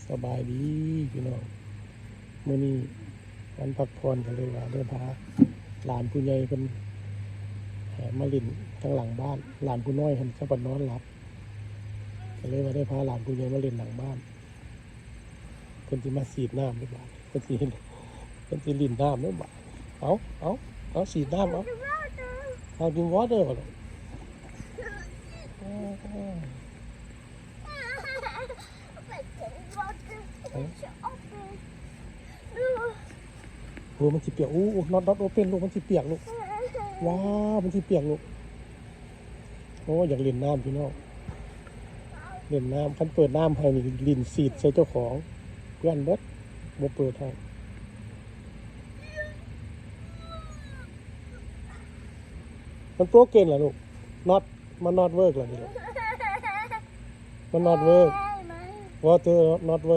สบายดีพี่น้องมื้อนี้วันพักผ่อนกันเลยว่าได้พาหลานผู้ใหญ่เพิ่นมาเล่นทั้งหลังบ้านหลานผู้น้อยเพิ่นจะบ่นอนหลับก็เลยว่าได้พาหลานผู้ใหญ่มาเล่นหลังบ้านเพิ่นสิมาสีดน้ำหรือเปล่าเพิ่นสิลิ่นน้ำหรือเปล่าเอาสีดน้ำเอาดื่มวอเตอร์บ่ลูกโอ้มันสิเปียกน็อตโอเพ่นลูกมันสิเปียกลูกว้าวมันสิเปียกลูกโอ้อยากเล่นน้ำพี่น้องเล่นน้ำคันเปิดน้ำให้นี่ลิ่นสีดใส่เจ้าของเพื่อนเบิดบ่เปิดให้มันโปรเกนเหรอลูกน็อตมันน็อตเวิร์กเหรอนี่ลูกมันน็อตเวิร์กวอเตอร์น็อตเวิร์ก